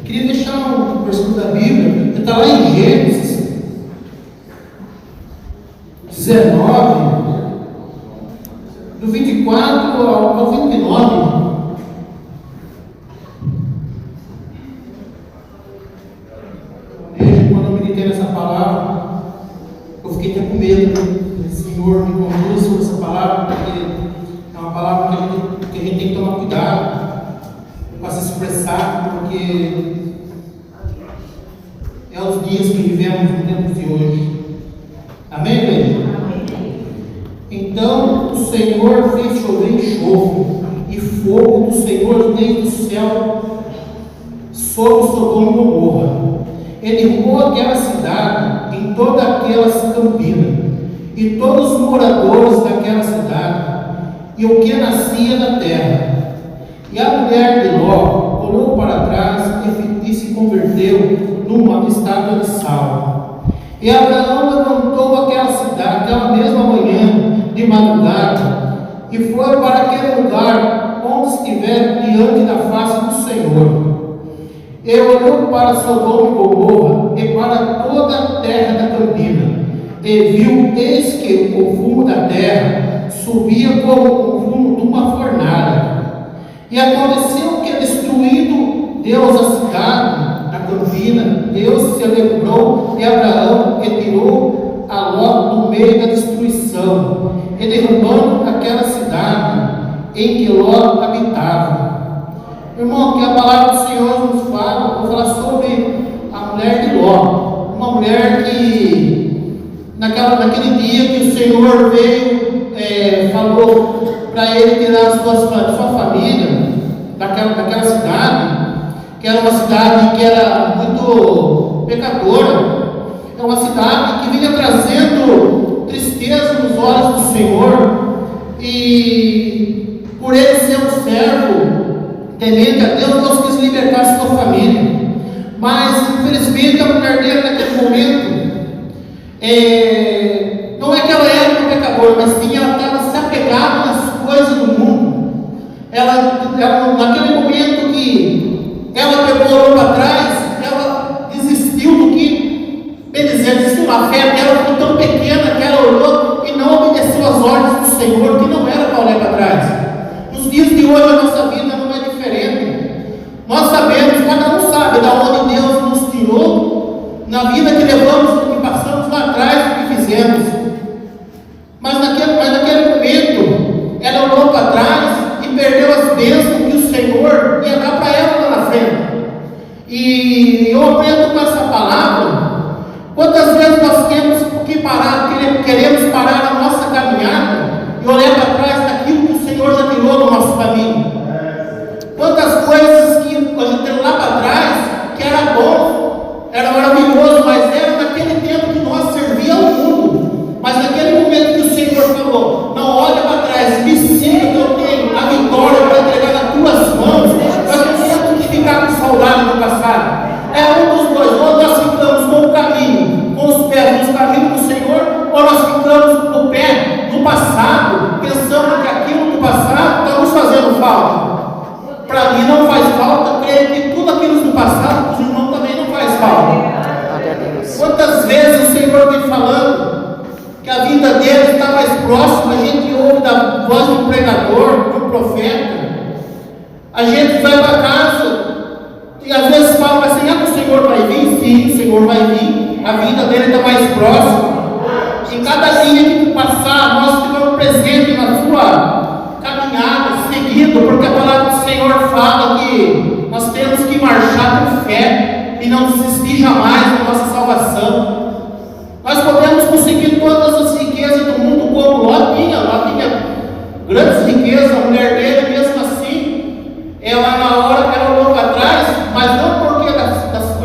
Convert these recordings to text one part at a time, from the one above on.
Queria deixar um versículo da Bíblia, que está lá em Gênesis 19, do 24 ao 29. Quando eu meditei nessa palavra, eu fiquei até com medo, né? Senhor, me conduz sobre essa palavra, porque é uma palavra que a gente tem que tomar cuidado para se expressar, porque é os dias que vivemos no tempo de hoje. Amém, igreja? Então o Senhor fez chover enxofre e fogo do Senhor desde o céu sobre Sodoma e Gomorra. Ele derrubou aquela cidade em toda aquela campina e todos os moradores daquela cidade e o que nascia da terra. E a mulher de Ló olhou para trás e se converteu numa estátua de sal. E Abraão levantou aquela cidade aquela mesma manhã de madrugada e foi para aquele lugar onde estiver diante da face do Senhor. E olhou para Sodoma e Gomorra e para toda a terra da campina e viu, eis que o fumo da terra subia como o fumo de uma fornalha. E aconteceu que, destruído Deus a cidade da campina, Deus se lembrou de Abraão e tirou a Ló do meio da destruição, e derrubando aquela cidade em que Ló habitava. Irmão, que a palavra do Senhor nos fala, vou falar sobre a mulher de Ló, uma mulher que naquele dia que o Senhor veio, falou para ele tirar sua família daquela cidade, que era uma cidade que era muito pecadora, é uma cidade que vinha trazendo tristeza nos olhos do Senhor, e por ele ser um servo temente a Deus quis libertar sua família. Mas infelizmente a mulher dele naquele momento, não é que ela era uma pecadora, mas sim ela estava se apegada nas coisas do mundo. Ela naquele momento que ela pegou, olhou para trás, ela desistiu do que, bem dizer, desistiu da fé, ela ficou tão pequena que ela olhou e não obedeceu às ordens do Senhor, que não era para olhar para trás. Nos dias de hoje a nossa vida não é diferente. Nós sabemos, cada um sabe da onde Deus nos tirou, na vida que levamos, que passamos lá atrás, o que fizemos. Mas naquele momento, ela olhou para trás e perdeu as bênçãos que o Senhor ia dar para ela lá na frente. E eu aprendo com essa palavra. Quantas vezes nós temos que parar, queremos parar a nossa caminhada e olhar para trás daquilo que o Senhor já tirou do nosso caminho? Quantas coisas que a gente tem lá para trás, que era bom, era maravilhoso, mas era naquele tempo que nós servíamos ao mundo. Mas naquele momento que o Senhor falou, não olha para trás, me siga que eu tenho a vitória para entregar nas tuas mãos. Nós não temos que ficar com saudade do passado. É um dos dois, ou nós ficamos com o caminho, com os pés nos caminhos do Senhor, ou nós ficamos com o pé no passado, pensando que aquilo do passado está nos fazendo falta. Para mim não faz falta, creio que tudo aquilo do passado, para os irmãos também não faz falta. Quantas vezes o Senhor vem falando que a vida dele está mais próxima, a gente ouve da voz do pregador, do profeta, a gente vai para casa e às vezes fala assim, o Senhor vai vir? Sim, o Senhor vai vir, a vida dele está mais próxima. Em cada dia que passar, nós ficamos presentes na sua caminhada, seguindo, porque a palavra do Senhor fala que nós temos que marchar com fé e não desistir jamais da nossa salvação. Nós podemos conseguir todas as riquezas do mundo como Ló tinha grandes riquezas, a mulher dele, mesmo assim, ela na hora que ela olhou para trás, mas não porque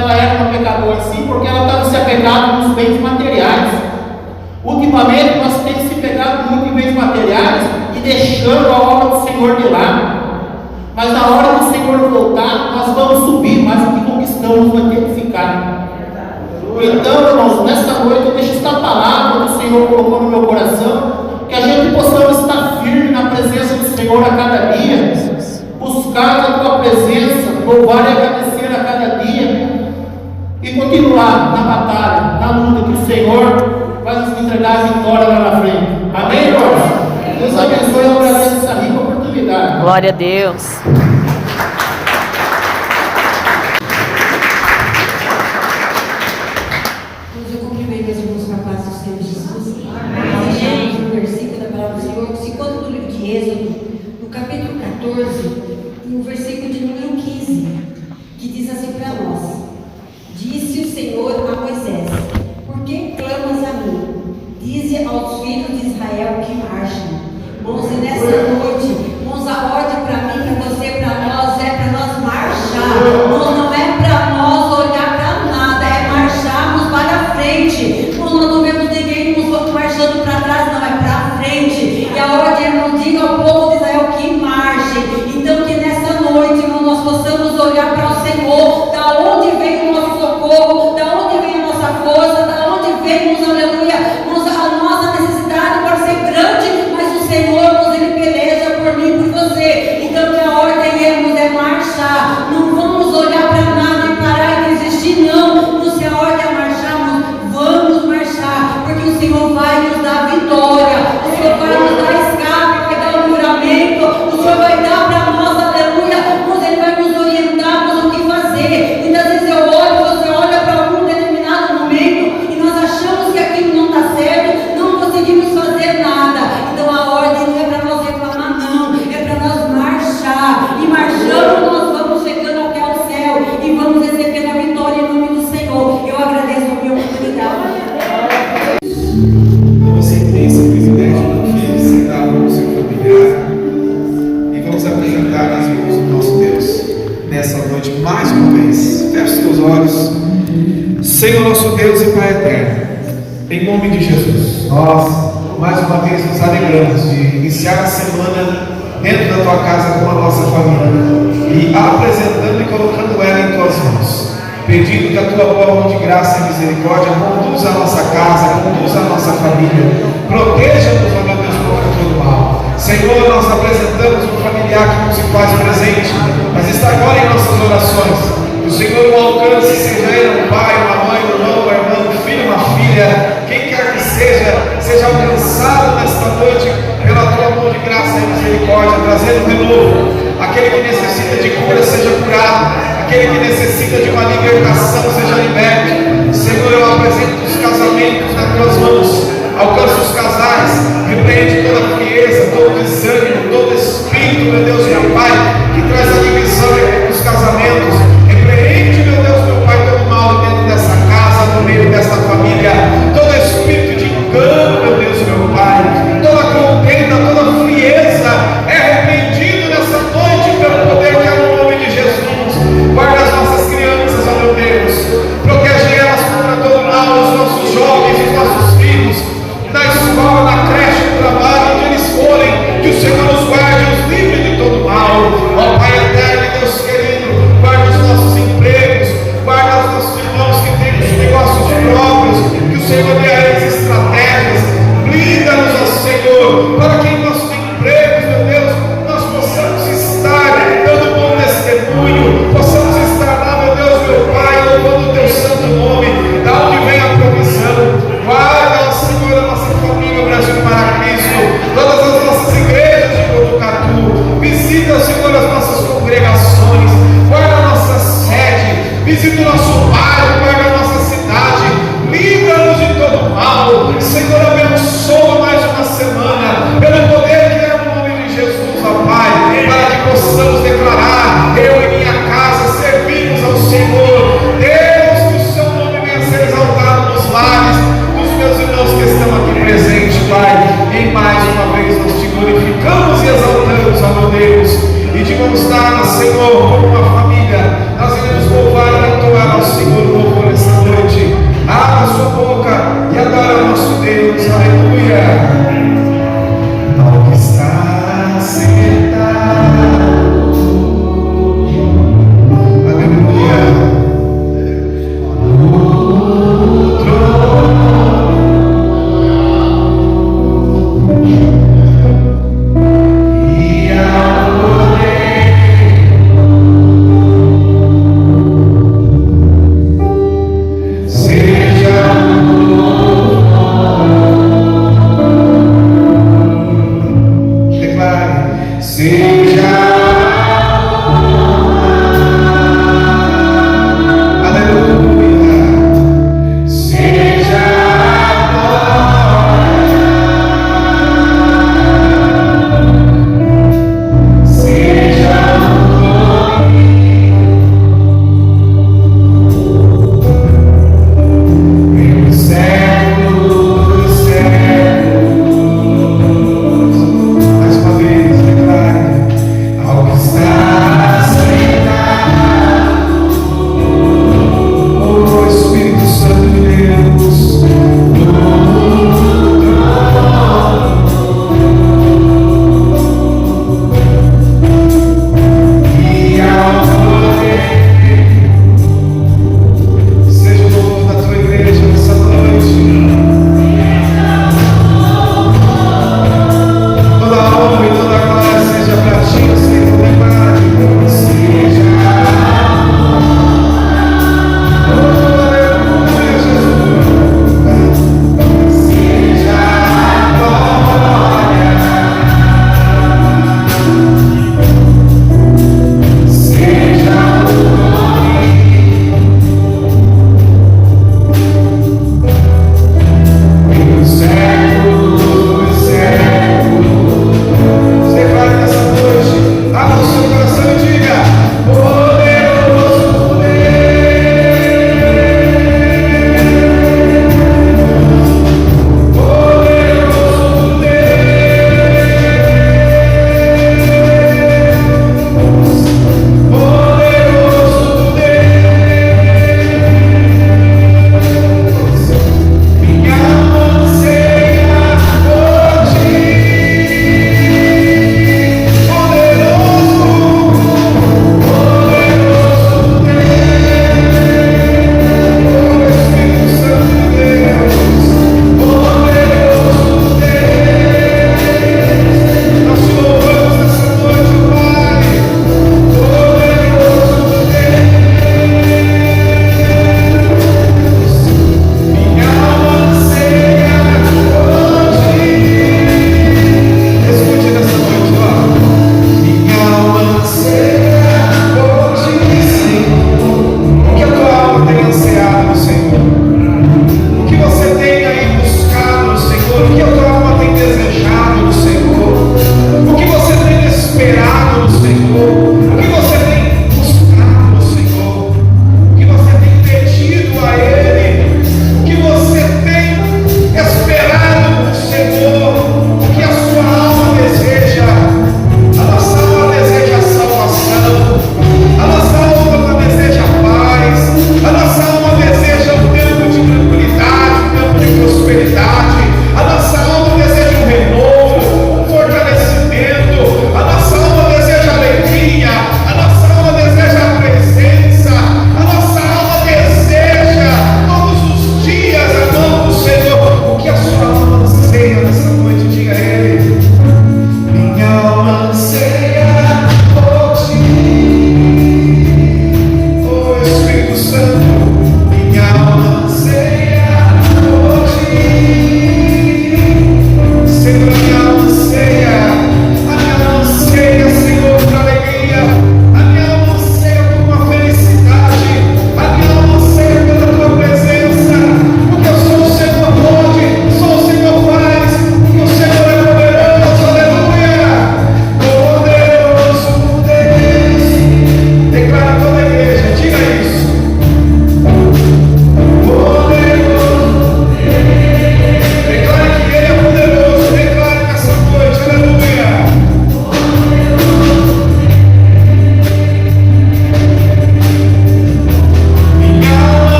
ela era uma pecadora, sim, porque ela estava se apegando nos bens materiais. Ultimamente nós temos se pegado muito em bens materiais e deixando a obra do Senhor de lado. Mas na hora que o Senhor voltar, nós vamos subir, mas o que conquistamos vai ter que ficar. Então, irmãos, nesta noite eu deixo esta palavra que o Senhor colocou no meu coração, que a gente possamos estar firme na presença do Senhor a cada dia, buscar a tua presença, louvar e agradecer a cada dia. Senhor vai nos entregar a vitória lá na frente. Amém, irmãos? Deus abençoe e eu agradeço essa rica oportunidade. Glória a Deus. Eu cumprimento os irmãos com a paz do Senhor Jesus. Amém. Um versículo da palavra do Senhor que se encontra no livro de Êxodo, no capítulo 14, no versículo de número 15, que diz assim para nós: Disse o Senhor a Moisés: Por que clamas a mim? Dize aos filhos de Israel que marchem. Irmãos, e nessa noite, irmãos, a ordem para mim, para você, para nós, é para nós marchar. Irmãos, não é para nós olhar para nada, é marcharmos para frente. Irmãos, nós não vemos ninguém marchando para trás, não, é para frente. E a ordem, irmão, diga ao povo de Israel que marchem. Então, que nessa noite, irmão, nós possamos olhar para o Senhor, da onde vem o nosso socorro, da onde vem a nossa força, da onde vem, irmãos, aleluia, irmãos, a nossa necessidade pode ser grande, mas o Senhor, irmãos, Ele peleja por mim e por você. Então, que a ordem, irmãos, é marchar. Não vamos olhar para nada e parar e desistir, não. Se a ordem é marcharmos, vamos marchar, porque o Senhor vai nos dar vitória, o Senhor vai nos dar escape, vai dar um livramento, o Senhor vai dar para nós, aleluia, irmãos, Ele vai nos orientar no que fazer. Muitas vezes eu olho, você olha para algum determinado momento e nós achamos que aquilo não está certo, não conseguimos fazer nada. Então a ordem não é para nós reclamar, não, é para nós marchar. E marchando nós vamos chegando até o céu e vamos receber a vitória em nome do Senhor. Eu agradeço a minha oportunidade. Você tem esse privilégio de sentar com o seu familiar e vamos apresentar as mãos do nosso Deus nessa noite mais uma vez. Feche os teus olhos. Senhor nosso Deus e Pai eterno, em nome de Jesus, nós mais uma vez nos alegramos de iniciar a semana dentro da tua casa com a nossa família e apresentando e colocando ela em tuas mãos, pedindo que a tua boa mão de graça e misericórdia conduza a nossa casa, conduza a nossa família, proteja-nos, ó meu Deus, contra todo mal. Senhor, nós apresentamos um familiar que não se faz presente, mas está agora em nossas orações. Que o Senhor o alcance, seja ele um pai, uma mãe, um irmão, um irmão, um filho, uma filha, quem quer que seja alcançado nesta noite pela tua mão de graça e misericórdia, trazendo de novo aquele que necessita de cura, seja curado, aquele que necessita de uma libertação, seja liberto. Senhor, eu apresento os casamentos nas tuas mãos, alcança os casais, repreende toda frieza, todo desânimo, todo espírito, meu Deus, meu Pai, que traz a divisão entre os casamentos. Repreende, meu Deus, meu Pai, todo mal dentro dessa casa, no meio desta família, todo espírito de engano, meu Deus, meu Pai, toda contenda, toda frieza é repreendido nessa noite pelo poder que é no nome de Jesus. Guarda as nossas crianças, ó meu Deus, protege elas contra todo mal, os nossos jovens, os nossos filhos, na escola, na creche, no trabalho, onde eles forem, que o Senhor nos guarde e os livre de todo mal. Ó Pai eterno e Deus querido, guarda os nossos empregos, guarda os nossos irmãos que têm os negócios próprios, que o Senhor dê a eles estratégias, blinda-nos, ó Senhor, para que em nossos empregos, meu Deus, nós possamos estar dando bom testemunho, possamos estar lá, meu Deus, meu Pai, louvando o teu santo nome, da onde vem a provisão. Guarda, ó Senhor, a nossa família, o Brasil para Cristo, todas as nossas igrejas de Botucatu, visita, Senhor, as nossas congregações, guarda a nossa sede, visita o nosso bairro, guarda a nossa cidade, livra-nos de todo mal. Senhor, abençoa mais uma semana, pelo poder que é no nome de Jesus, ó Pai, para que possamos declarar: eu e minha casa servimos ao Senhor. Deus, que o seu nome venha a ser exaltado nos lares dos meus irmãos que estão aqui presentes, Pai. E mais uma vez nós te glorificamos e exaltamos, ó meu Deus, e de mãos dadas, Senhor, como uma família, nós iremos louvar e entoar ao Senhor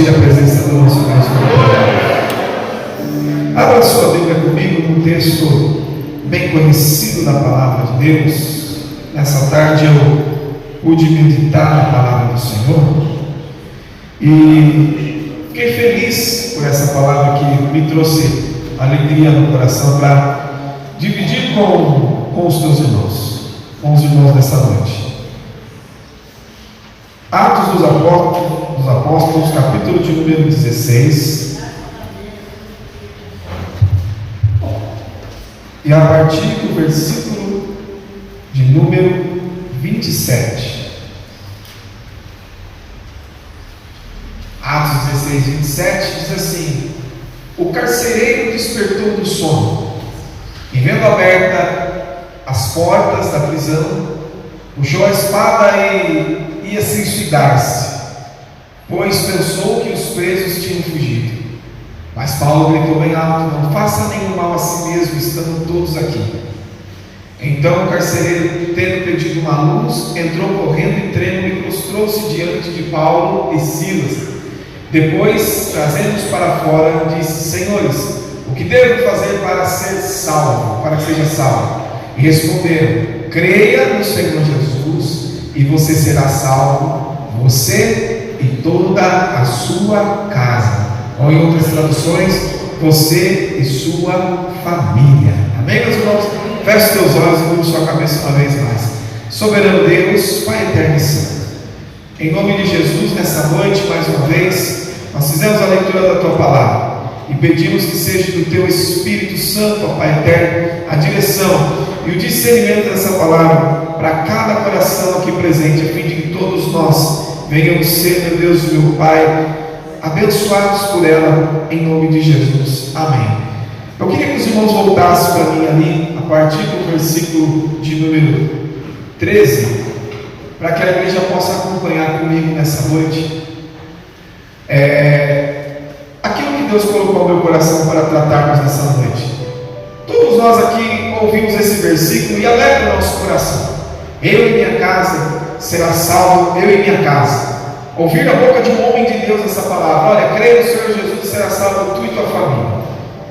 sentir a presença do nosso Deus. Abra sua Bíblia comigo num texto bem conhecido da palavra de Deus. Nessa tarde eu pude meditar na palavra do Senhor e fiquei feliz por essa palavra que me trouxe alegria no coração para dividir com os teus irmãos, com os irmãos dessa noite. Atos dos Apóstolos, capítulo de número 16. E a partir do versículo de número 27. Atos 16, 27 diz assim: o carcereiro despertou do sono, e vendo aberta as portas da prisão, puxou a espada e ia suicidar-se, pois pensou que os presos tinham fugido. Mas Paulo gritou bem alto: não faça nenhum mal a si mesmo, estando todos aqui. Então o carcereiro, tendo pedido uma luz, entrou correndo e trêmulo e prostrou-se diante de Paulo e Silas. Depois, trazendo-os para fora, disse: senhores, o que devo fazer para ser salvo, para que seja salvo? E responderam: creia no Senhor Jesus e você será salvo, você e toda a sua casa. Ou em outras traduções, você e sua família. Amém, meus irmãos? Feche seus olhos e curva sua cabeça uma vez mais. Soberano Deus, Pai eterno e santo, em nome de Jesus, nessa noite, mais uma vez, nós fizemos a leitura da Tua palavra e pedimos que seja do Teu Espírito Santo, ó Pai eterno, a direção e o discernimento dessa palavra para cada coração aqui presente, a fim de que todos nós venhamos ser, meu Deus, meu Pai, abençoados por ela, em nome de Jesus. Amém. Eu queria que os irmãos voltassem para mim ali, a partir do versículo de número 13, para que a igreja possa acompanhar comigo nessa noite aquilo que Deus colocou no meu coração para tratarmos nessa noite. Todos nós aqui ouvimos esse versículo e alegra o nosso coração. Eu e minha casa será salvo, eu e minha casa. Ouvir da boca de um homem de Deus essa palavra: olha, creia no Senhor Jesus e será salvo tu e tua família,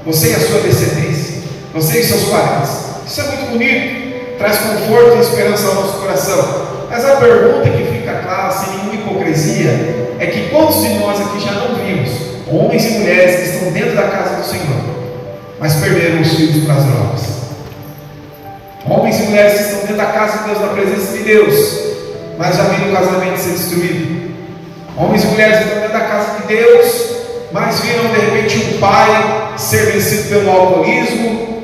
você e a sua descendência, você e seus parentes. Isso é muito bonito, traz conforto e esperança ao nosso coração. Mas a pergunta que fica clara, sem nenhuma hipocrisia, é que quantos de nós aqui já não vimos homens e mulheres que estão dentro da casa do Senhor, mas perderam os filhos para as drogas? Homens e mulheres que estão dentro da casa de Deus, na presença de Deus, mas já viram o casamento ser destruído. Homens e mulheres que estão dentro da casa de Deus, mas viram de repente um pai ser vencido pelo alcoolismo,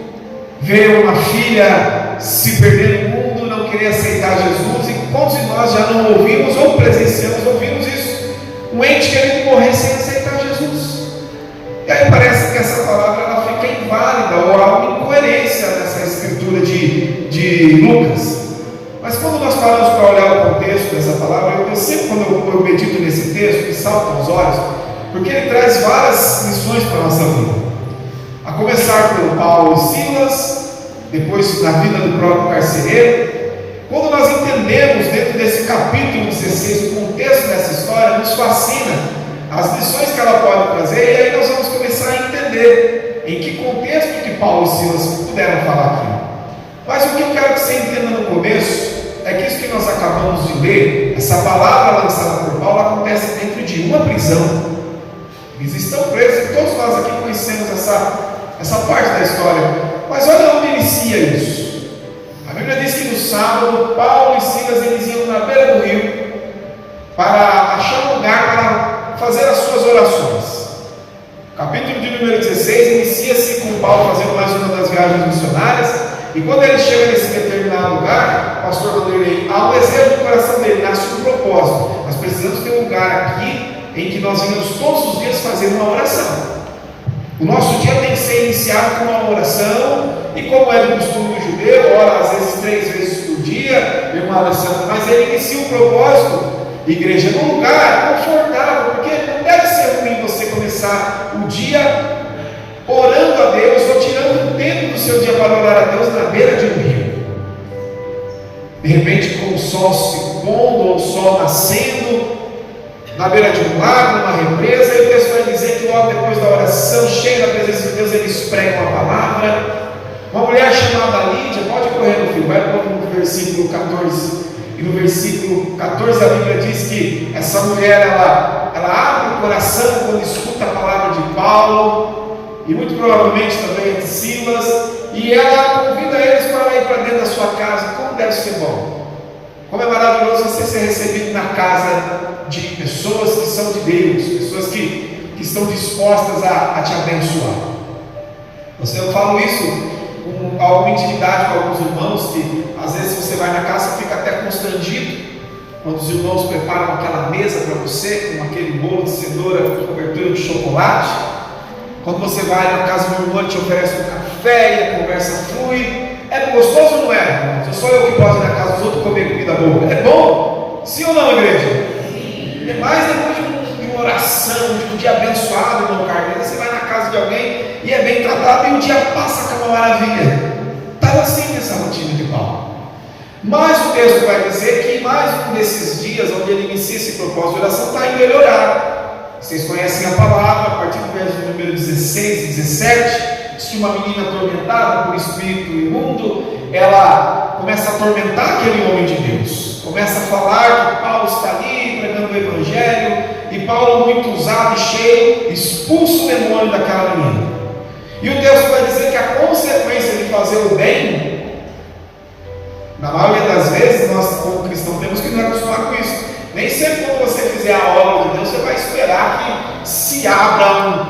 ver uma filha se perder no mundo, não querer aceitar Jesus. E quantos de nós já não ouvimos ou presenciamos, ouvimos isso? Um ente querendo morrer sem aceitar Jesus. E aí parece que essa palavra ela fica inválida, ou há uma incoerência nessa escritura de Lucas. Mas quando nós paramos para olhar o contexto dessa palavra, eu sempre, quando eu medito nesse texto, me salta aos olhos, porque ele traz várias lições para a nossa vida. A começar pelo Paulo e Silas, depois na vida do próprio carcereiro. Quando nós entendemos dentro desse capítulo 16 o contexto dessa história, nos fascina as lições que ela pode trazer, e aí nós vamos começar a entender em que contexto que Paulo e Silas puderam falar aqui. Mas o que eu quero que você entenda no começo é que isso que nós acabamos de ler, essa palavra lançada por Paulo, acontece dentro de uma prisão. Eles estão presos, e todos nós aqui conhecemos essa parte da história. Mas olha onde inicia isso. A Bíblia diz que no sábado, Paulo e Silas eles iam na beira do rio para achar um lugar para fazer as suas orações. O capítulo de número 16 inicia-se com Paulo fazendo mais uma das viagens missionárias. E quando ele chega nesse determinado lugar, o pastor Vanderlei, há um desejo no coração dele, nasce um propósito. Nós precisamos ter um lugar aqui em que nós venhamos todos os dias fazer uma oração. O nosso dia tem que ser iniciado com uma oração, e como é do costume do judeu, ora às vezes 3 vezes por dia, em uma oração, mas ele inicia um propósito, igreja, num lugar confortável, porque não deve ser ruim você começar o dia orando a Deus, ou tirando um tempo do seu dia para orar a Deus na beira de um rio. De repente, com o sol se pondo ou o sol nascendo, na beira de um lago, numa represa, e o texto vai dizer que logo depois da oração, cheio da presença de Deus, eles pregam a palavra. Uma mulher chamada Lídia, pode correr no filho, vai no versículo 14, e no versículo 14 a Bíblia diz que essa mulher, ela abre o coração quando escuta a palavra de Paulo, e muito provavelmente também de Silas, e ela convida eles para ir para dentro da sua casa. Como deve ser bom, como é maravilhoso você ser recebido na casa de pessoas que são de Deus, pessoas que estão dispostas a te abençoar. Eu falo isso com alguma intimidade com alguns irmãos, que às vezes você vai na casa e fica até constrangido quando os irmãos preparam aquela mesa para você, com aquele bolo de cenoura com cobertura de chocolate. Quando você vai na casa do irmão, te oferece um café e a conversa flui. É gostoso ou não é? Sou só eu que posso ir na casa dos outros comer comida boa. É bom? Sim ou não, igreja? É mais depois de uma oração, de um dia abençoado, irmão Carlos. Você vai na casa de alguém e é bem tratado e o dia passa com uma maravilha. Estava assim nessa rotina de Paulo. Mas o texto vai dizer que mais um desses dias, onde ele inicia esse propósito de oração, está indo ele orar. Vocês conhecem a palavra, a partir do verso número 16 e 17, diz que uma menina atormentada por espírito imundo, ela começa a atormentar aquele homem de Deus, começa a falar que Paulo está ali pregando o evangelho, e Paulo, muito usado e cheio, expulsa o demônio daquela menina. E o texto vai dizer que a consequência de fazer o bem, na maioria das vezes, nós como cristãos temos que nos acostumar com isso. Nem sempre quando você fizer a obra de Deus, você vai esperar que se abra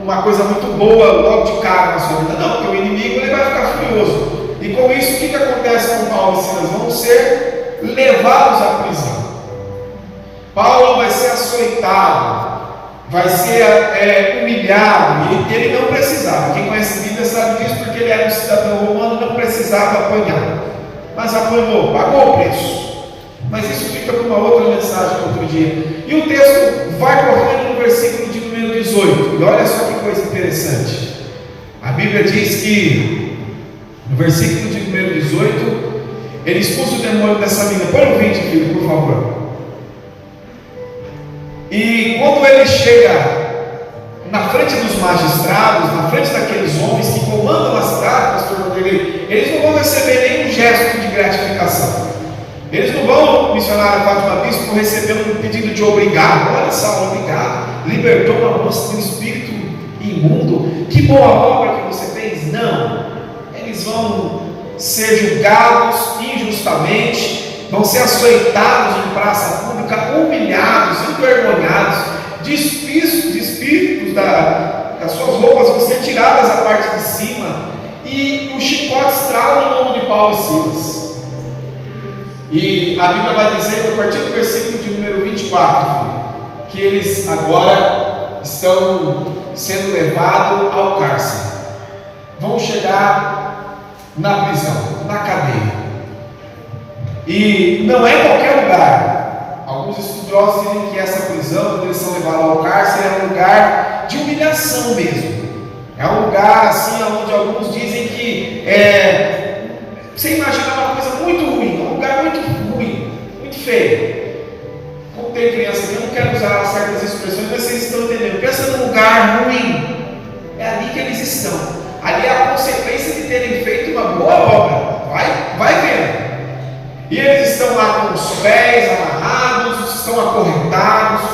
uma coisa muito boa logo de cara na sua vida. Não, porque o inimigo ele vai ficar furioso. E com isso, o que acontece com Paulo e Silas? Vão ser levados à prisão. Paulo vai ser açoitado, vai ser humilhado, e ele não precisava. Quem conhece a Bíblia sabe disso, porque ele era um cidadão romano, não precisava apanhar, mas apanhou, pagou o preço. Mas isso fica para uma outra mensagem outro dia. E o texto vai correndo no versículo de número 18, e olha só que coisa interessante. A Bíblia diz que no versículo de número 18, ele expulsa o demônio dessa menina. Põe o 20, filho, por favor. E quando ele chega na frente dos magistrados, na frente daqueles homens que comandam a cidade, pastor Rodrigo, eles não vão receber nenhum gesto de gratificação. Eles não vão, missionário Fátima Bispo, receber um pedido de obrigado. Olha, Saulo, obrigado, libertou uma moça de um espírito imundo, que boa obra que você fez. Não, eles vão ser julgados injustamente, vão ser açoitados em praça pública, humilhados, envergonhados, despidos das suas roupas vão ser tiradas a parte de cima, e os chicotes travam o nome de Paulo e Silas. E a Bíblia vai dizer, a partir do versículo de número 24, que eles agora estão sendo levados ao cárcere, vão chegar na prisão, na cadeia. E não é em qualquer lugar. Alguns estudiosos dizem que essa prisão, quando eles são levados ao cárcere, é um lugar de humilhação mesmo. É um lugar assim, onde alguns dizem que você imagina uma coisa muito ruim, um lugar muito ruim, muito feio. Como tem criança aqui, eu não quero usar certas expressões, mas vocês estão entendendo. Pensa num lugar ruim, é ali que eles estão. Ali é a consequência de terem feito uma boa obra. Vai vendo. E eles estão lá com os pés amarrados, estão acorrentados.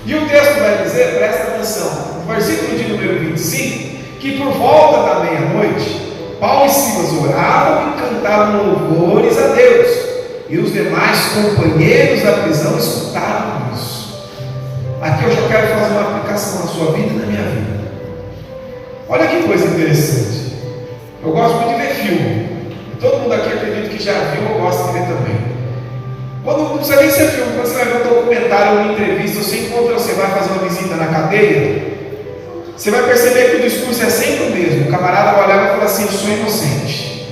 E o texto vai dizer, presta atenção, no versículo de número 25, que por volta da meia-noite, Paulo e Silas oravam e cantavam louvores a Deus, e os demais companheiros da prisão escutaram isso. Aqui eu já quero fazer uma aplicação na sua vida e na minha vida. Olha que coisa interessante. Eu gosto muito de ver filme. Todo mundo aqui acredita que já viu ou gosta de ver também. Quando não precisa nem ser filme, quando você vai ver um documentário ou uma entrevista, você encontra, você vai fazer uma visita na cadeia, você vai perceber que o discurso é sempre o mesmo. O camarada vai olhar e vai falar assim: eu sou inocente,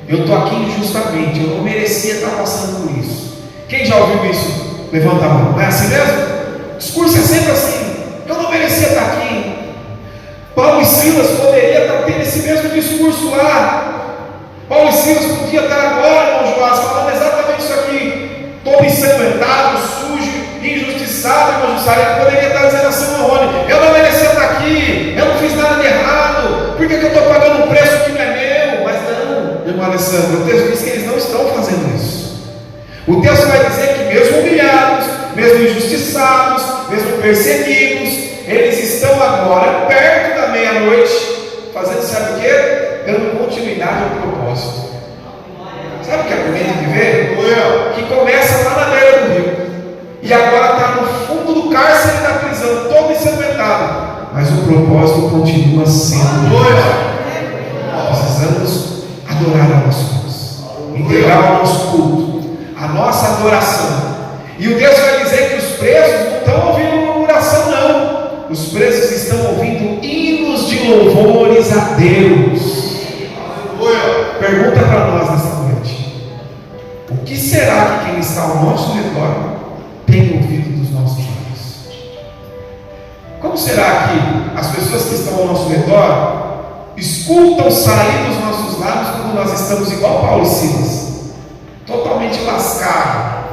eu estou aqui injustamente, eu não merecia estar passando por isso. Quem já ouviu isso? Levanta a mão. Não é assim mesmo? O discurso é sempre assim: eu não merecia estar aqui. Paulo e Silas poderiam estar tendo esse mesmo discurso lá. Paulo e Silas podiam estar agora, irmão Joás, falando exatamente isso aqui: todo ensanguentado, sujo, injustiçado, estar, ele poderia estar dizendo assim: Marrone, eu não merecia estar aqui, eu não fiz nada de errado, por que eu estou pagando um preço que não é meu? Mas não, irmão Alessandro, o texto diz que eles não estão fazendo isso. O texto vai dizer que mesmo humilhados, mesmo injustiçados, mesmo perseguidos, eles estão agora perto da meia-noite, fazendo sabe o quê? Dando continuidade ao propósito. Sabe o que é bonito de ver? Que começa lá na beira do rio e agora está no fundo do cárcere da prisão, todo ensanguentado, mas o propósito continua sendo: precisamos adorar a nosso Deus, entregar o nosso culto, a nossa adoração. E o texto vai dizer que os presos não estão ouvindo murmuração, não. Os presos estão ouvindo hinos de louvores a Deus. Pergunta para nós nessa noite: o que será que quem está ao nosso redor tem ouvido dos nossos lábios? Como será que as pessoas que estão ao nosso redor escutam sair dos nossos lábios quando nós estamos igual Paulo e Silas, totalmente lascado,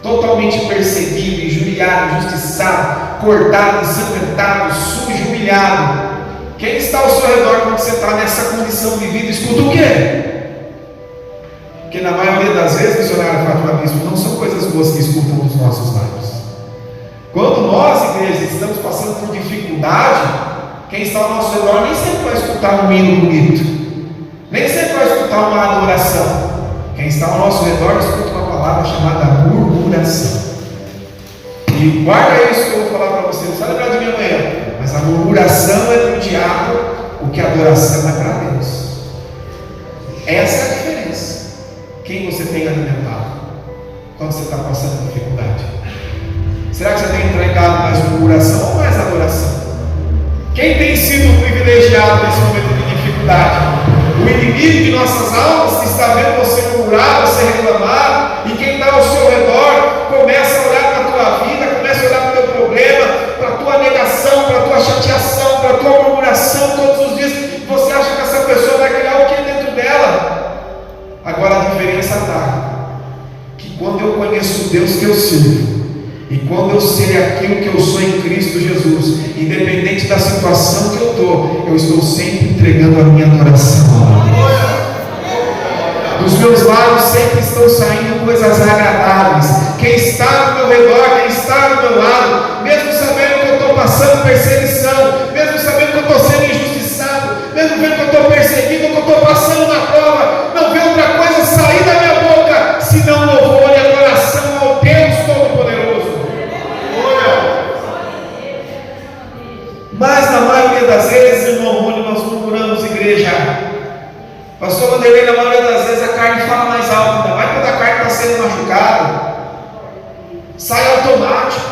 totalmente perseguido, injuriado, injustiçado, cortado, ensanguentado, sujo, humilhado? Quem está ao seu redor quando você está nessa condição de vida, escuta o quê? Porque na maioria das vezes, missionário Fátima Bispo, não são coisas boas que escutam dos nossos lábios. Quando nós, igreja, estamos passando por dificuldade, quem está ao nosso redor nem sempre vai escutar um hino bonito, nem sempre vai escutar uma adoração. Quem está ao nosso redor escuta uma palavra chamada murmuração. E guarda isso que eu vou falar para você, não precisa lembrar de mim amanhã, mas a murmuração é do diabo, o que a adoração é para Deus. Essa é a diferença. Quem você tem alimentado quando você está passando dificuldade? Será que você tem entregado mais murmuração ou mais adoração? Quem tem sido privilegiado nesse momento de dificuldade? O inimigo de nossas almas que está vendo você murmurar, você reclamar, e quem está ao seu redor começa a olhar para a tua vida, começa a olhar para o teu problema, para a tua negação, para a tua chateação, para a tua murmuração todos os dias. Você acha que essa pessoa vai criar o que dentro dela? Agora a diferença está que quando eu conheço o Deus que eu sirvo, e quando eu sei aquilo que eu sou em Cristo Jesus, independente da situação que eu estou sempre entregando a minha adoração. Dos meus lábios sempre estão saindo coisas agradáveis. Quem está ao meu redor, quem está ao meu lado, mesmo sabendo que eu estou passando perseguição, mesmo sabendo que eu estou sendo injustiçado, mesmo vendo que eu estou perseguido, que eu estou passando na prova, não vê outra coisa sair da minha boca senão louvor e adoração ao Deus Todo-Poderoso. Mas na maioria das vezes, irmão Rony, nós murmuramos, igreja. Pastor Vanderlei, na maioria das vezes a carne fala mais alto, ainda mais quando a carne está sendo machucada, sai automático.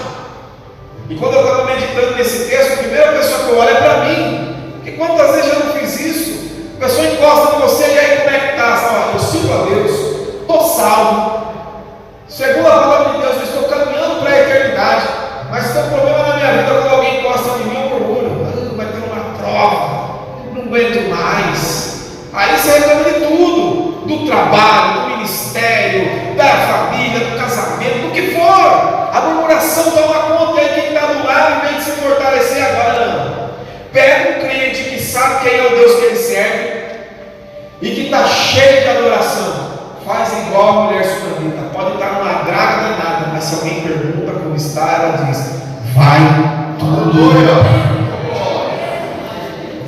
E quando eu estava meditando nesse texto, a primeira pessoa que eu olho é para mim. Porque quantas vezes eu não fiz isso? A pessoa encosta em você e aí como é que está? Eu sirvo a Deus, estou salvo, segundo a palavra de Deus, eu estou caminhando para a eternidade. Mas se tem um problema na minha vida, quando alguém encosta em mim, eu murmuro: vai ter uma prova, não aguento mais. Aí você reclama de tudo, do trabalho, do ministério, da família, do casamento, do que for. A murmuração toma conta, e aí quem está do lado, em vez de se fortalecer, agora não. Pega um crente que sabe quem é o Deus que ele serve e que está cheio de adoração, faz igual a mulher sunamita. Pode estar numa draga danada, mas se alguém pergunta como está, ela diz: vai tudo bem.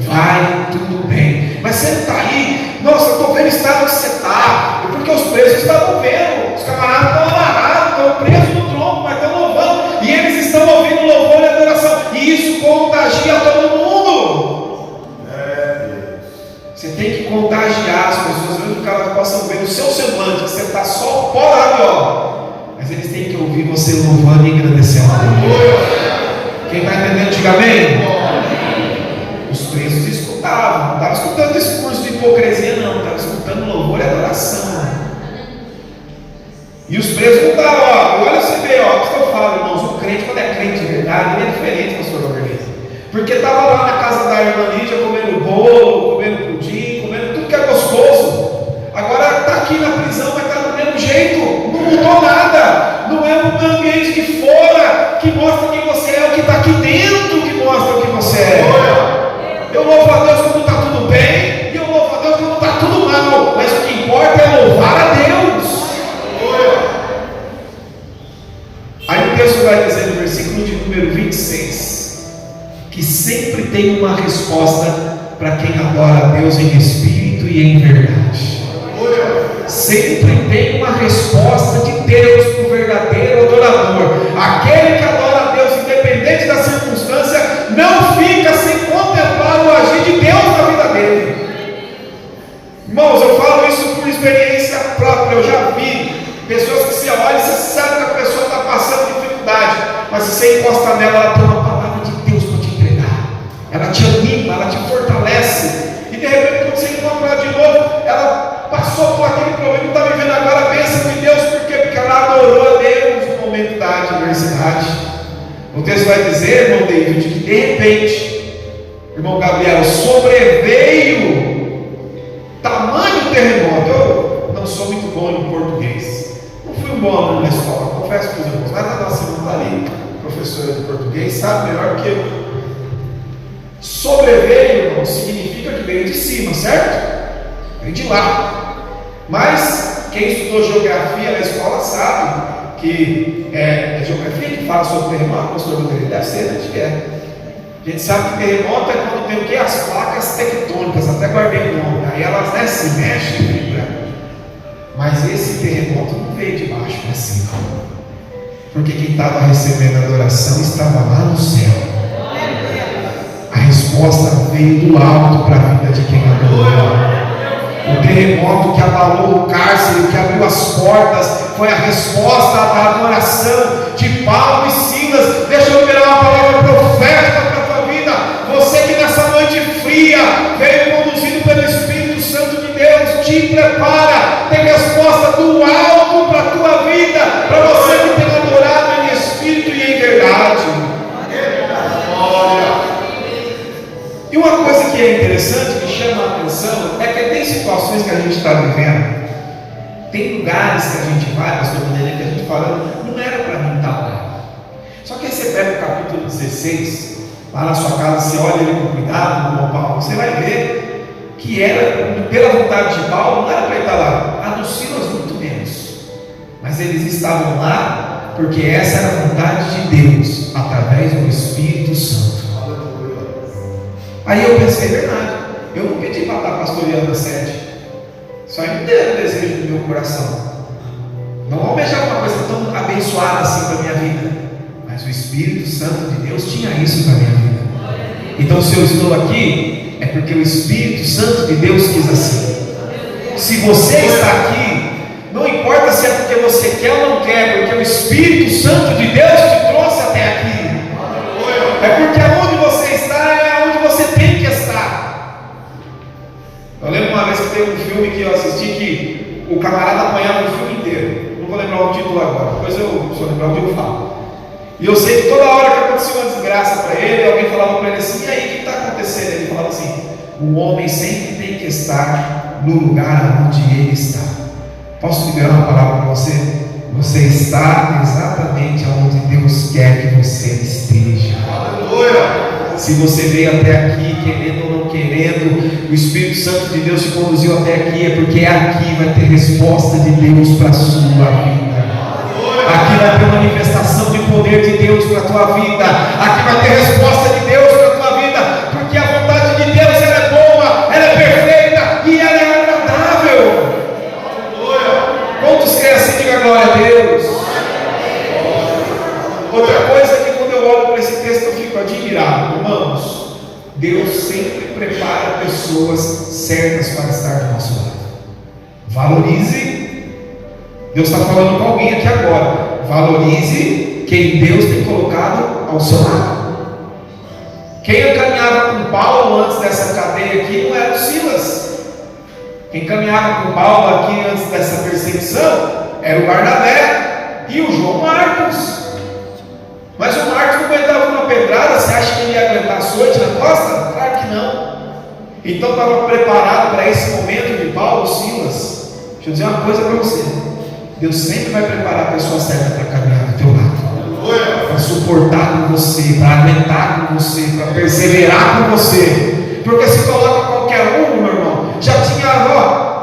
Vai tudo bem. Mas você não está aí, nossa, eu estou vendo o estado que você está, porque os presos estavam vendo, os camaradas estão amarrados, estão presos no tronco, mas estão louvando, e eles estão ouvindo louvor e adoração, e isso contagia todo mundo. Você tem que contagiar as pessoas, mesmo que elas possam ver no seu semblante que você está só o pó da rabiola, mas eles têm que ouvir você louvando e agradecendo a Deus. Quem está entendendo, diga amém. Os presos escutavam, não estavam escutando discurso de hipocrisia, não, estavam escutando louvor e adoração. E os presos não estavam, olha você vê, o que eu falo, irmãos, o crente, quando é crente de verdade, ele é diferente, pastor Roberto, porque estava lá na casa da irmã Lídia comendo bolo, comendo pudim, comendo tudo que é gostoso. Agora está aqui na prisão, mas está do mesmo jeito, não mudou nada, não é um ambiente de fora que mostra versículo de número 26, que sempre tem uma resposta para quem adora a Deus em espírito e em verdade. Sempre tem uma resposta de Deus para o verdadeiro adorador. Aquele que adora a Deus, independente da circunstância, não fica sem contemplar o agir de Deus na vida dele. Irmãos, eu falo isso por experiência própria. Eu já vi pessoas que se olham e você sabe que a pessoa está passando dificuldade, mas se você encosta nela, ela tem uma palavra de Deus para te entregar. Ela te anima, ela te fortalece. E de repente, quando você encontra ela de novo, ela passou por aquele problema e está vivendo agora a bênção de Deus. Por quê? Porque ela adorou a Deus no momento da adversidade. O texto vai dizer, irmão David, que de repente, irmão Gabriel, sobreveio tamanho terremoto. Eu não sou muito bom em português, não fui um bom aluno na escola, confesso para os irmãos, mas a nossa irmã ali, professora de português, sabe melhor que eu. Sobreveio, irmão, significa que veio de cima, certo? Veio de lá. Mas quem estudou geografia na escola sabe que é geografia que fala sobre terremoto. O pastor Rodrigo deve ser, acho que é. A gente sabe que terremoto é quando tem o que? As placas tectônicas, até guardei o nome. Aí elas se mexem e vibram. Mas esse terremoto não veio de baixo para cima, porque quem estava recebendo a adoração estava lá no céu. A resposta veio do alto para a vida de quem adorou. O terremoto que abalou o cárcere, que abriu as portas, foi a resposta da adoração de Paulo e Silas. Deixa eu liberar uma palavra profética para a tua vida. Você que nessa noite fria veio conduzido pelo Espírito Santo de Deus, te prepara. Tem resposta do alto para a tua vida, para você que tem adorado em espírito e em verdade. E uma coisa que é interessante, que chama a atenção, é que tem situações que a gente está vivendo, tem lugares que a gente vai, pastor Vanderlei, que a gente fala, não era para mim estar lá. Só que aí você pega o capítulo 16, lá na sua casa, você olha ele com cuidado, irmão Paulo, você vai ver que era, pela vontade de Paulo, não era para ele estar lá, a dos Silas muito menos. Mas eles estavam lá, porque essa era a vontade de Deus, através do Espírito Santo. Aí eu pensei, é verdade, eu não pedi para estar pastoreando a sede, só me deu o desejo do meu coração, não almejar uma coisa tão abençoada assim para a minha vida, mas o Espírito Santo de Deus tinha isso para a minha vida. Então se eu estou aqui, é porque o Espírito Santo de Deus quis assim. Se você está aqui, não importa se é porque você quer ou não quer, porque o Espírito Santo de Deus te trouxe até aqui. É porque aonde você está é aonde você tem que estar. Eu lembro uma vez que teve um filme que eu assisti que o camarada apanhava o filme inteiro. Não vou lembrar o título agora, depois eu só lembrar onde eu falo. E eu sei que toda hora que acontecia uma desgraça para ele, alguém falava para ele assim: e aí, o que está acontecendo? Ele falava assim: o homem sempre tem que estar no lugar onde ele está. Posso liberar uma palavra para você? Você está exatamente onde Deus quer que você esteja. Aleluia! Se você veio até aqui, querendo ou não querendo, o Espírito Santo de Deus te conduziu até aqui, é porque aqui vai ter resposta de Deus para a sua vida. Aqui vai ter manifestação de poder de Deus para a tua vida. Aqui vai ter resposta de Deus para a tua vida, porque a vontade de Deus ela é boa, ela é perfeita e ela é agradável. Quantos querem assim? Diga glória a Deus. Outra coisa é que quando eu olho para esse texto eu fico admirado, irmãos. Deus sempre prepara pessoas certas para estar do nosso lado. Valorize. Deus está falando com alguém aqui agora. Valorize quem Deus tem colocado ao seu lado. Quem caminhava com Paulo antes dessa cadeia aqui não era o Silas. Quem caminhava com Paulo aqui antes dessa perseguição era o Barnabé e o João Marcos. Mas o Marcos não aguentava uma pedrada. Você acha que ele ia aguentar açoite na costa? Claro que não. Então estava preparado para esse momento de Paulo, Silas. Deixa eu dizer uma coisa para você: Deus sempre vai preparar a pessoa certa para caminhar do teu lado, para suportar com você, para aguentar com você, para perseverar com você. Porque se coloca qualquer um, meu irmão, já tinha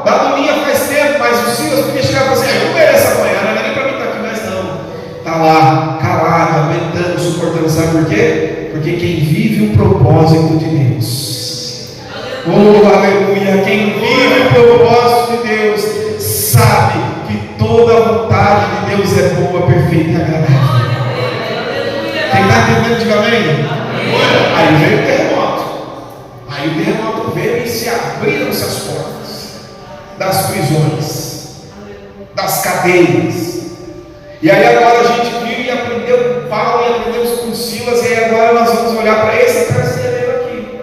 dado linha faz tempo, mas o Silas podia chegar e falar assim: eu não mereço apanhar, não é nem para mim estar aqui mais não. Está lá, calado, aguentando, suportando. Porque quem vive o propósito de Deus, oh aleluia, quem vive o propósito de Deus, sabe que toda a vontade de Deus é boa, perfeita e agradável. Quem está entendendo, diga amém. Aí veio o terremoto. Aí o terremoto veio e se abriram-se as portas das prisões, das cadeias. E aí agora a gente viu e aprendeu com Paulo e aprendemos com Silas. E aí agora nós vamos olhar para esse carcereiro aqui,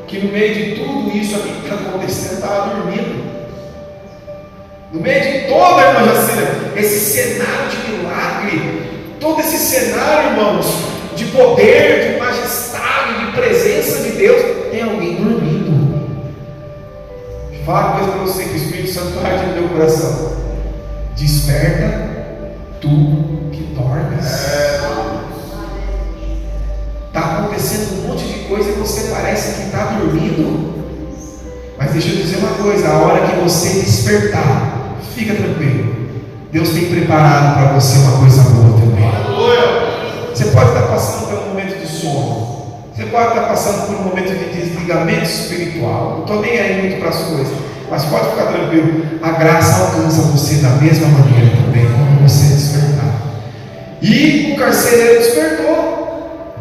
que no meio de tudo isso aqui que está acontecendo estava dormindo. No meio de toda, irmã Jacira, esse cenário de milagre, todo esse cenário, irmãos, de poder, de majestade, de presença de Deus, tem alguém dormindo. Deixa eu falar uma coisa para você que o Espírito Santo arde no teu coração. Desperta tu que dormes. Está acontecendo um monte de coisa e você parece que está dormindo. Mas deixa eu dizer uma coisa, a hora que você despertar, fica tranquilo, Deus tem preparado para você uma coisa boa também. Você pode estar passando por um momento de sono, você pode estar passando por um momento de desligamento espiritual, não estou nem aí muito para as coisas, mas pode ficar tranquilo, a graça alcança você da mesma maneira também, quando você despertar. E o carcereiro despertou,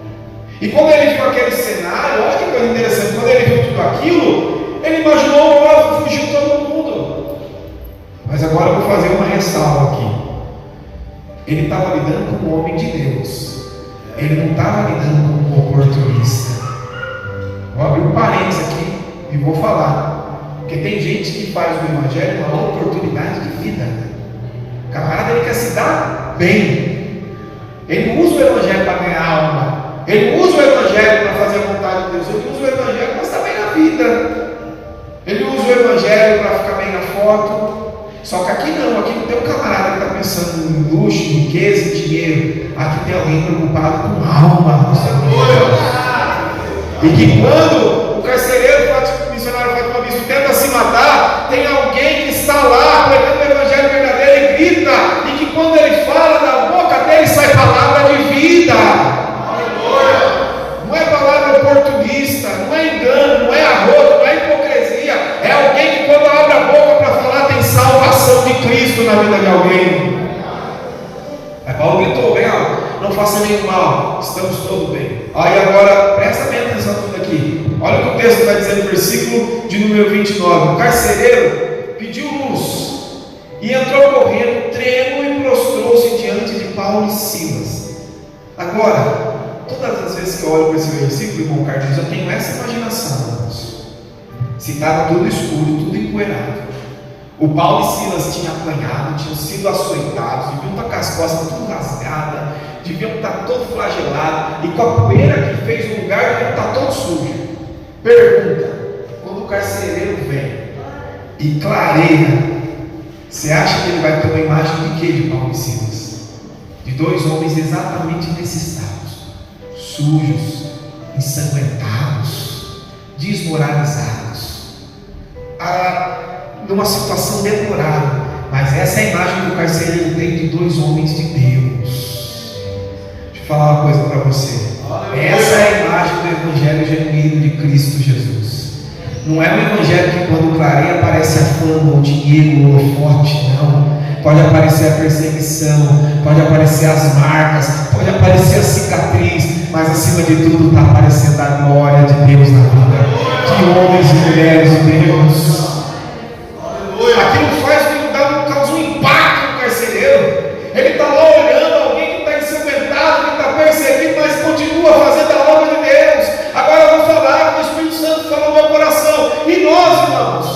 e quando ele viu aquele cenário, olha que coisa interessante, quando ele viu tudo aquilo, ele imaginou, ó, fugiu todo mundo. Mas agora eu vou fazer uma ressalva aqui. Ele estava lidando com um homem de Deus, ele não estava lidando com um oportunista. Vou abrir um parênteses aqui e vou falar, porque tem gente que faz do evangelho uma oportunidade de vida. O camarada, ele quer se dar bem, ele não usa o evangelho para ganhar alma, ele não usa o evangelho para fazer a vontade de Deus, ele usa o evangelho para estar bem na vida, ele usa o evangelho para ficar bem na foto. Só que aqui não tem um camarada que está pensando em luxo, riqueza e dinheiro. Aqui tem alguém preocupado com alma. E que quando o carcereiro, o missionário Fátima Bispo, tenta se matar, tem alguém que está lá pregando o evangelho verdadeiro e grita. E que quando ele fala, da boca dele sai palavra de vida. Não é palavra oportunista, não é engano, não é arroto, não é hipocrisia. É alguém que quando abre a boca para falar tem salvação de Cristo na vida de alguém. Aí Paulo gritou, bem, não faça nenhum mal, estamos todos bem. Aí agora, presta bem atenção tudo aqui. Olha o que o texto vai dizer no versículo de número 29. O carcereiro pediu luz e entrou correndo, trêmulo, e prostrou-se diante de Paulo e Silas. Agora, todas as vezes que eu olho para esse versículo, irmão Carlos, eu tenho essa imaginação, irmãos. Se estava tudo escuro, tudo empoeirado. O Paulo e Silas tinham apanhado, tinham sido açoitados, deviam estar com as costas tudo rasgadas, deviam estar todo flagelados, e com a poeira que fez o lugar, deviam estar todo sujo. Pergunta: quando o carcereiro vem e clareia, você acha que ele vai ter uma imagem de quê de Paulo e Silas? De dois homens exatamente nesse estado, sujos, ensanguentados, desmoralizados, numa situação deplorável. Mas essa é a imagem que o carcereiro tem de dois homens de Deus. Deixa eu falar uma coisa para você. Essa é a imagem do evangelho genuíno de Cristo Jesus. Não é um evangelho que quando clareia aparece a fama, o dinheiro, o holofote, não. Pode aparecer a perseguição, pode aparecer as marcas, pode aparecer a cicatriz, mas acima de tudo está aparecendo a glória de Deus na vida de homens e mulheres de Deus. Aquilo causa um impacto no carcereiro. Ele está lá olhando alguém que está ensanguentado, que está perseguido, mas continua fazendo a obra de Deus. Agora eu vou falar que o Espírito Santo falou no meu coração. E nós, irmãos,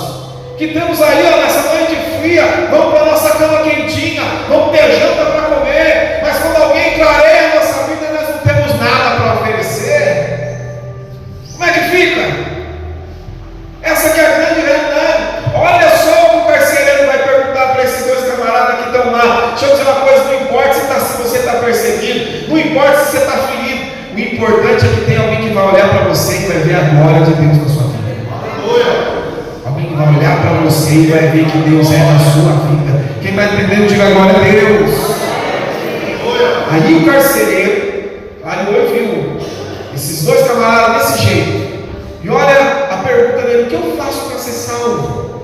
que temos aí nessa noite fria, vamos para a nossa cama quentinha, vamos ter janta para comer, mas quando alguém clareia a nossa vida, nós não temos nada para oferecer. Como é que fica? Essa que é a grande realidade. Olha só o que o carcereiro vai perguntar para esses dois camaradas que estão lá. Deixa eu dizer uma coisa: não importa se você está perseguido, não importa se você está ferido, o importante é que tem alguém que vai olhar para você e vai ver a glória de Deus na sua vida. Alguém que vai olhar para você e vai ver que Deus é na sua vida. Quem está entendendo, diga glória a Deus. Aí o carcereiro, aí eu vi Esses dois camaradas desse jeito. E olha a pergunta dele: o que eu faço para ser salvo?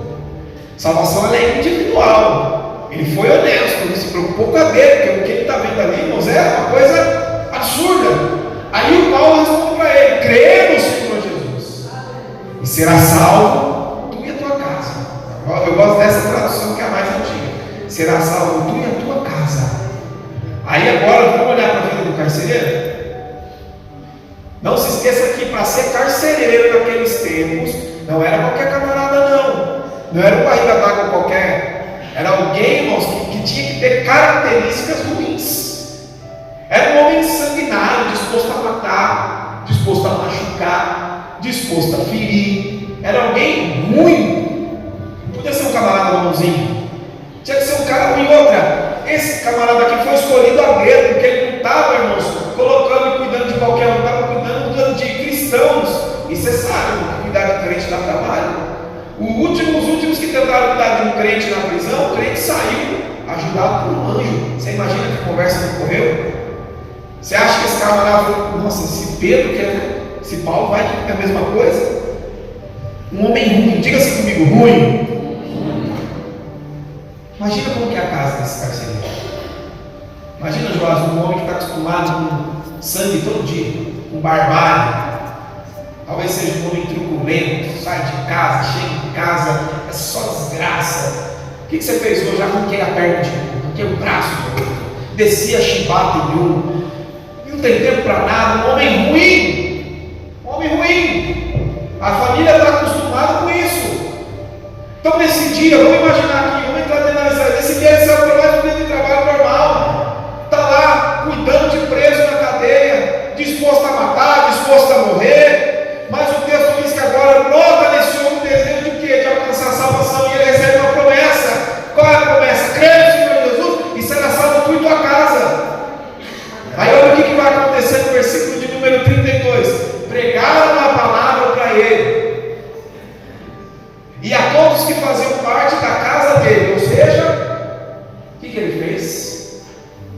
Salvação ela é individual. Ele foi honesto, ele se preocupou com a dele, porque o que ele está vendo ali, irmãos, é uma coisa absurda. Aí o Paulo responde para ele: crê no Senhor Jesus e será salvo tu e a tua casa. Eu gosto dessa tradução que é a mais antiga. Será salvo tu e a tua casa. Aí agora vamos olhar para a vida do carcereiro. Não se esqueça que para ser carcereiro naqueles tempos não era qualquer camarada, não era um barriga d'água qualquer. Era alguém, irmãos, que tinha que ter características ruins. Era um homem sanguinário, disposto a matar, disposto a machucar, disposto a ferir. Era alguém ruim. Não podia ser um camarada bonzinho. Tinha que ser um cara ruim. Outra, esse camarada aqui foi escolhido a dedo, porque ele não estava, irmãos, colocando e cuidando de qualquer um, estava cuidando de cristãos. E você sabe, cuidar de crente dá trabalho. Os últimos que tentaram cuidar de um crente na prisão, o crente saiu ajudado por um anjo. Você imagina que conversa não correu? Você acha que esse camarada falou: nossa, esse Pedro quer, esse Paulo vai ter a mesma coisa? Um homem ruim, diga assim comigo: ruim. Imagina como que é a casa desse carcereiro. Imagina, Joás, um homem que está acostumado com sangue todo dia, com barbárie. Talvez seja um homem truculento, sai de casa, chega em casa, é só desgraça. O que você fez hoje? Arranquei a perna de um, arranquei o braço de outro, desci a chibata em um, e não tem tempo para nada. Um homem ruim, um homem ruim. A família está acostumada com isso. Então nesse dia, vamos imaginar que o homem está tendo esse dia ele saiu para mais um dia de trabalho normal, está lá cuidando de preso na cadeia, disposto a matar, disposto a morrer. Mas o texto diz que agora brota nesse homem o desejo de quê? De alcançar a salvação, e ele recebe uma promessa. Qual é a promessa? Crê no Senhor Jesus e será salvo tu e tua casa. Aí olha o que vai acontecer no versículo de número 32. Pregaram a palavra para ele e a todos que faziam parte da casa dele. Ou seja, o que ele fez?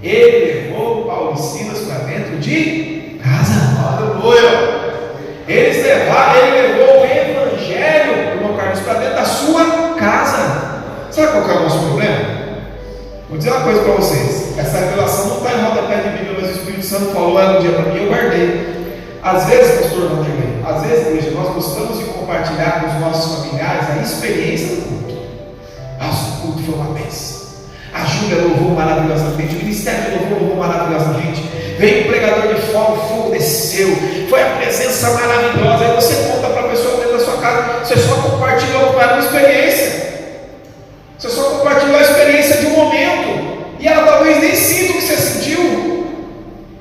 Ele levou Paulo e Silas para dentro de casa. Aleluia! Ele levou o evangelho, irmão Carlos, para dentro da sua casa. Sabe qual que é o nosso problema? Vou dizer uma coisa para vocês. Essa revelação não está em rodapé de Bíblia, mas o Espírito Santo falou ela um dia para mim e eu guardei. Às vezes, pastor Vanderlei, às vezes, igreja, nós gostamos de compartilhar com os nossos familiares a experiência do culto. Nossa, o culto foi uma bênção. A Júlia louvou maravilhosamente, o Ministério louvou maravilhosamente. Veio um pregador de fogo, o fogo desceu. Foi a presença maravilhosa. Aí você conta para a pessoa dentro da sua casa, você só compartilhou com ela uma experiência. Você só compartilhou a experiência de um momento. E ela talvez nem sinta o que você sentiu.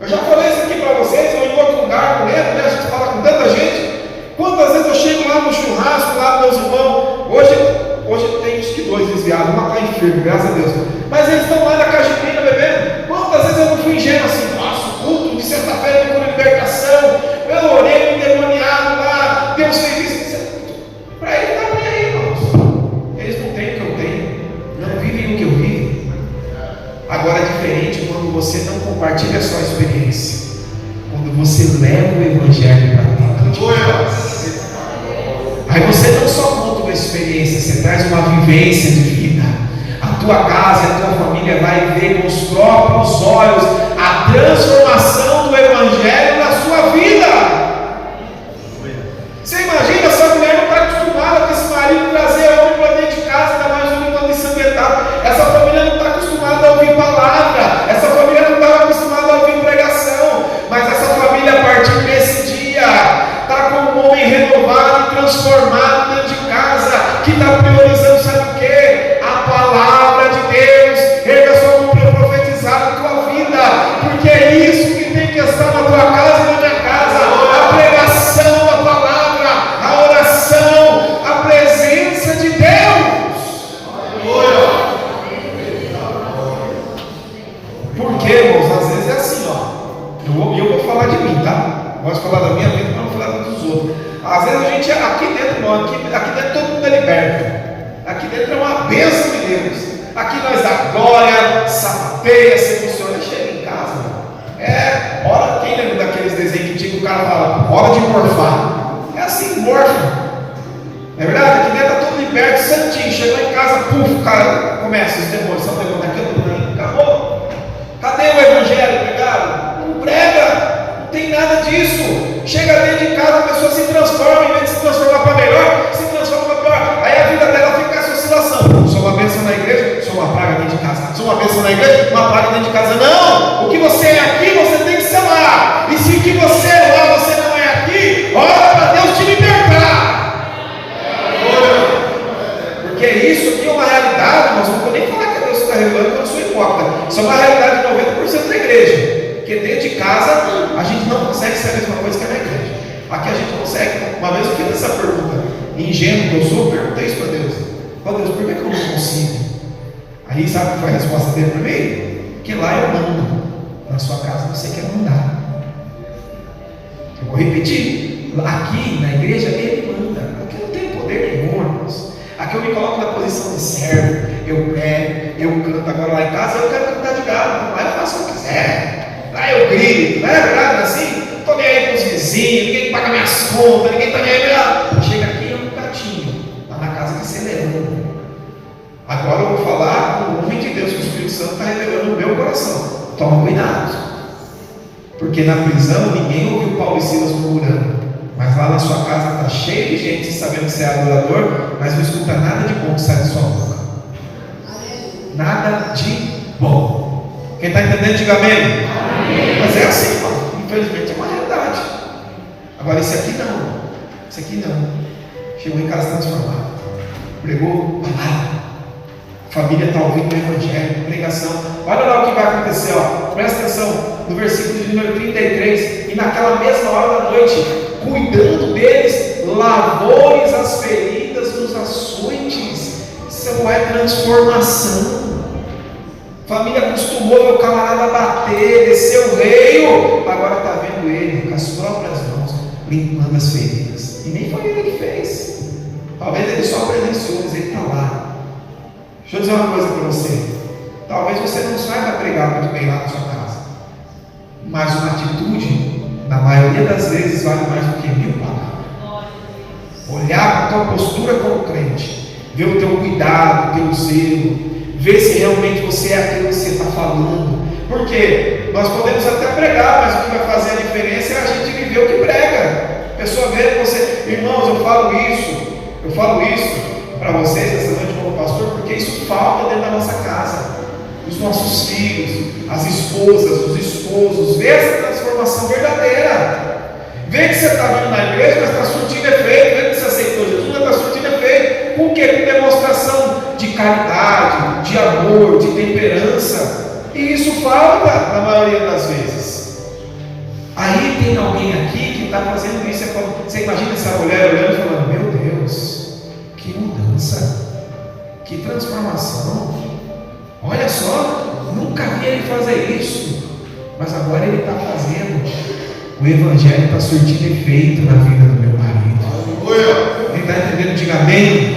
Eu já falei isso aqui para vocês, eu em outro lugar, com ele, né? A gente fala com tanta gente. Quantas vezes eu chego lá no churrasco, lá com meus irmãos. Hoje tem uns que 2 desviados, uma está enfermo, graças a Deus. Mas eles estão lá na Cajipina bebendo. Quantas vezes eu não fui ingênuo assim? Nossa, culto de sexta-feira com libertação. Eu orei no endemoniado lá. Deus fez isso. Para ele está bem aí, irmãos. Eles não têm o que eu tenho. Não vivem o que eu vivo. Agora é diferente quando você não compartilha a sua experiência. Quando você leva o evangelho para dentro de casa. Aí você não só conta uma experiência, você traz uma vivência de vida. A tua casa, a tua família vai ver com os próprios olhos a transformação do evangelho na sua vida. Você imagina, essa mulher não está acostumada com esse marido trazer homem para dentro de casa, ainda mais homem todo ensanguentado. Essa família não está acostumada a ouvir palavra, essa família não estava acostumada a ouvir pregação, mas essa família a partir desse dia está com um homem renovado e transformado dentro de casa, que está priorizando, sabe o que? A palavra de Deus. Erga a sua mão para profetizar na tua vida, porque é isso que tem que estar na tua casa e na minha casa: a pregação da palavra, a oração, a presença de Deus. Porque, irmãos, às vezes é assim, ó. Eu vou falar de mim, tá? Eu gosto de falar da minha vida, mas não falar dos outros. Às vezes a gente, aqui dentro não, aqui dentro todo mundo é liberto. Aqui dentro é uma bênção de Deus. Aqui nós dá glória, sapateia, se emociona, chega em casa. Ora, quem lembra daqueles desenhos que tinha que o cara fala, hora de morfar. É assim, morfa. Não é verdade? Aqui dentro está tudo liberto, santinho. Chegou em casa, puf, o cara começa, os demônios, são demônios daquilo, acabou. Cadê o evangelho pregado? Não prega, não tem nada disso. Chega dentro de casa, a pessoa se transforma, em vez de se transformar para melhor, se transforma para pior. Aí a vida dela fica essa oscilação. Sou uma bênção na igreja, sou uma praga dentro de casa. Sou uma bênção na igreja, uma praga dentro de casa. Não! O que você é aqui, você tem que ser lá. E se o que você é lá, você não é aqui, ora para Deus te libertar. Porque isso aqui é uma realidade, nós não podemos nem falar que Deus está revelando, que eu sou hipócrita. Isso é uma realidade de 90% da igreja. Porque dentro de casa, a gente não consegue ser a mesma coisa que é na igreja. Aqui a gente consegue. Uma vez eu fiz essa pergunta, ingênuo que eu sou, perguntei isso para Deus. Ó Deus, por que eu não consigo? Aí sabe qual foi a resposta dele para mim? Porque lá eu mando. Na sua casa você quer mandar. Eu vou repetir. Aqui na igreja ele manda. Aqui eu não tenho poder nenhum, irmãos. Aqui eu me coloco na posição de servo. Eu prego, eu canto. Agora lá em casa eu quero cantar de galo. Lá eu faço o que eu quiser. Lá eu grito. Não é verdade assim? Estou nem aí com os vizinhos. Ninguém paga minhas contas. Ninguém está nem aí. Chega aqui é um gatinho. Lá na casa que você levanta. Agora eu vou falar com o homem de Deus, que o Espírito Santo está revelando no meu coração. Toma cuidado, porque na prisão ninguém ouviu Paulo e Silas murmurando, mas lá na sua casa está cheio de gente sabendo que você é adorador, mas não escuta nada de bom que sai da sua boca. Nada de bom. Quem está entendendo, diga amém. Mas é assim, irmão. Infelizmente é uma realidade. Agora esse aqui não. Esse aqui não. Chegou em casa transformado. Pregou palavra. Família está ouvindo o evangelho, pregação. Olha lá o que vai acontecer, ó. Presta atenção no versículo de número 33. E naquela mesma hora da noite, cuidando deles, lavou-lhes as feridas nos açoites. Isso não é transformação. Família acostumou ver o camarada bater, descer o reio. Agora está vendo ele com as próprias mãos limpando as feridas. E nem foi ele que fez. Talvez ele só presenciou, mas ele está lá. Deixa eu dizer uma coisa para você. Talvez você não saiba pregar muito bem lá na sua casa, mas uma atitude, na maioria das vezes, vale mais do que 1000 palavras. Olhar para a tua postura como crente, ver o teu cuidado, o teu zelo, ver se realmente você é aquilo que você está falando. Porque nós podemos até pregar, mas o que vai fazer a diferença é a gente viver o que prega. A pessoa vê você, irmãos, eu falo isso para vocês essa noite como pastor, porque isso falta dentro da nossa casa. Os nossos filhos, as esposas, os esposos, vê essa transformação verdadeira. Vê que você está vindo na igreja, mas está surtindo efeito. Vê que você aceitou Jesus, mas está surtindo efeito. Com o quê? Com demonstração de caridade, de amor, de temperança. E isso falta na maioria das vezes. Aí tem alguém aqui que está fazendo isso. Você imagina essa mulher olhando e falando: meu Deus, que mudança, que transformação. Olha só, nunca vi ele fazer isso, mas agora ele está fazendo. O evangelho está surtindo efeito na vida do meu marido. Quem está entendendo, diga amém.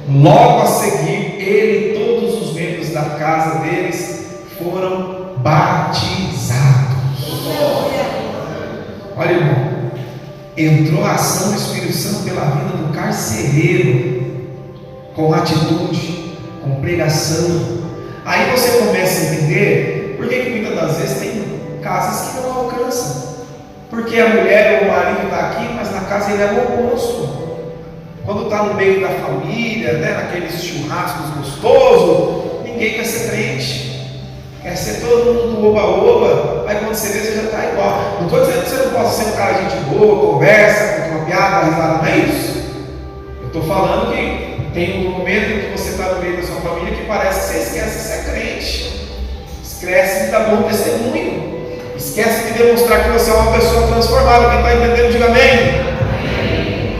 Logo a seguir, ele e todos os membros da casa deles foram batizados. Olha, irmão, entrou a ação do Espírito Santo pela vida do carcereiro, com atitude, com pregação. Aí você começa a entender por que muitas das vezes tem casas que não alcançam, porque a mulher ou o marido está aqui, mas na casa ele é o oposto. Quando está no meio da família, né, naqueles churrascos gostosos, ninguém quer ser crente, quer ser todo mundo do oba-oba. Aí quando você vê, você já está igual. Não estou dizendo que você não possa ser um cara de gente boa, conversa, conta uma piada, risada, não é isso. Eu estou falando que tem um momento em que você está no meio da sua família que parece que você esquece que você é crente, esquece de dar bom testemunho, esquece de demonstrar que você é uma pessoa transformada. Quem está entendendo, diga amém.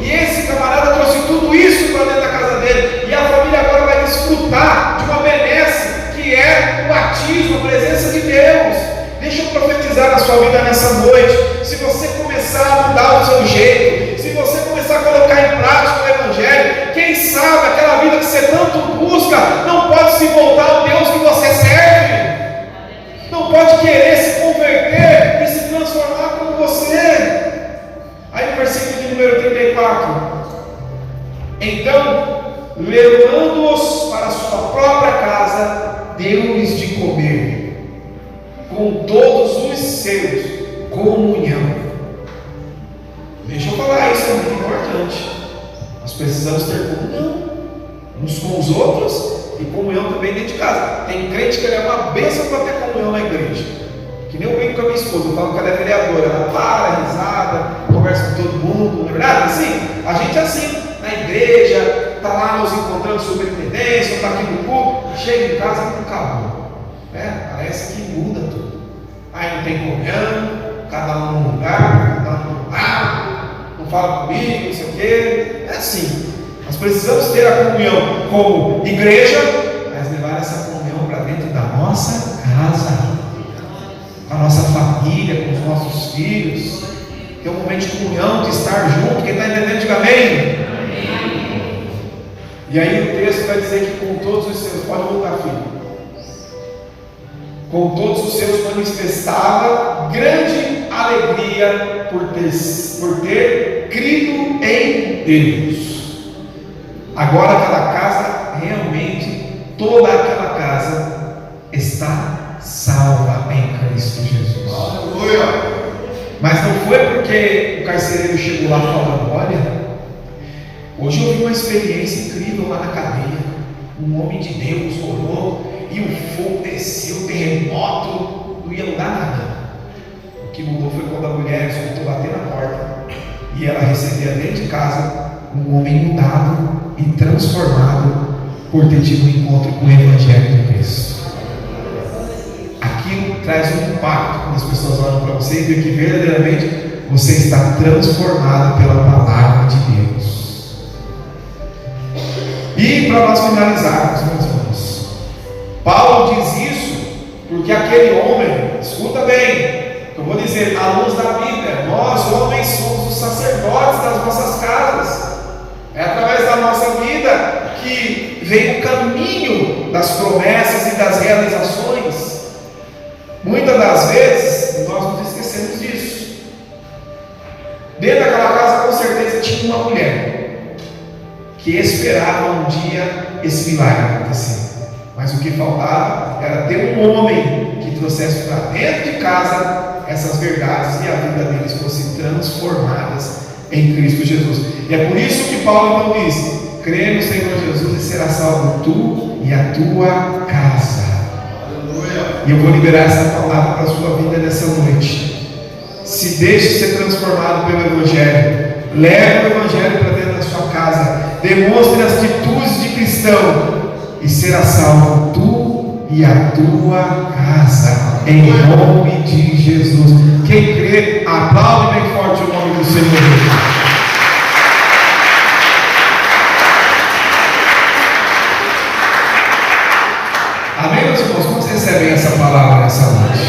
E esse camarada trouxe tudo isso para dentro da casa dele, e a família agora vai desfrutar de uma benesse que é o batismo, a presença de Deus. Deixa eu profetizar na sua vida nessa noite. Se você começar a mudar o seu jeito, se você começar a colocar em prática o evangelho, quem sabe aquela vida que você tanto busca não pode se voltar ao Deus que você serve, não pode querer se converter e se transformar como comer, com todos os seus, comunhão. Deixa eu falar, isso é muito importante. Nós precisamos ter comunhão uns com os outros e comunhão também dentro de casa. Tem crente que é uma bênção para ter comunhão na igreja. Que nem eu brinco com a minha esposa, eu falo que ela é vereadora, ela para, risada, conversa com todo mundo, não é verdade? Assim, a gente é assim, na igreja, está lá nos encontrando superintendência, está aqui no culto, chega em casa e não acabou. Parece que muda tudo. Aí não tem comunhão, cada um num lugar, cada um num lado, não fala comigo, não sei o quê. É assim. Nós precisamos ter a comunhão como igreja, mas levar essa comunhão para dentro da nossa casa, com a nossa família, com os nossos filhos. Ter um momento de comunhão, de estar junto. Quem está entendendo, diga amém. E aí o texto vai dizer que com todos os seus, pode voltar, filho. Com todos os seus manifestava grande alegria por ter crido em Deus. Agora aquela casa, realmente, toda aquela casa está salva em Cristo Jesus. Aleluia! Mas não foi porque o carcereiro chegou lá falando: olha, hoje eu vi uma experiência incrível lá na cadeia. Um homem de Deus orou e o fogo desceu, o terremoto, não ia mudar nada. O que mudou foi quando a mulher escutou bater na porta e ela recebia dentro de casa um homem mudado e transformado por ter tido um encontro com o Evangelho de Cristo. Aquilo traz um impacto quando as pessoas olham para você e veem que verdadeiramente você está transformado pela palavra de Deus. E para nós finalizarmos, meus irmãos, Paulo diz isso porque aquele homem, escuta bem, eu vou dizer, à luz da Bíblia, nós homens somos os sacerdotes das nossas casas. É através da nossa vida que vem o caminho das promessas e das realizações. Muitas das vezes nós nos esquecemos disso. Dentro daquela casa com certeza tinha uma mulher que esperava um dia esse milagre acontecer. Mas o que faltava era ter um homem que trouxesse para dentro de casa essas verdades e a vida deles fosse transformadas em Cristo Jesus. E é por isso que Paulo então diz: crê no Senhor Jesus e será salvo tu e a tua casa. Aleluia. E eu vou liberar essa palavra para a sua vida nessa noite. Se deixe ser transformado pelo Evangelho. Leve o Evangelho para dentro da sua casa. Demonstre as atitudes de cristão e será salvo tu e a tua casa, em nome de Jesus. Quem crê, aplaude bem forte o nome do Senhor. Amém, meus irmãos? Como vocês recebem essa palavra nessa noite?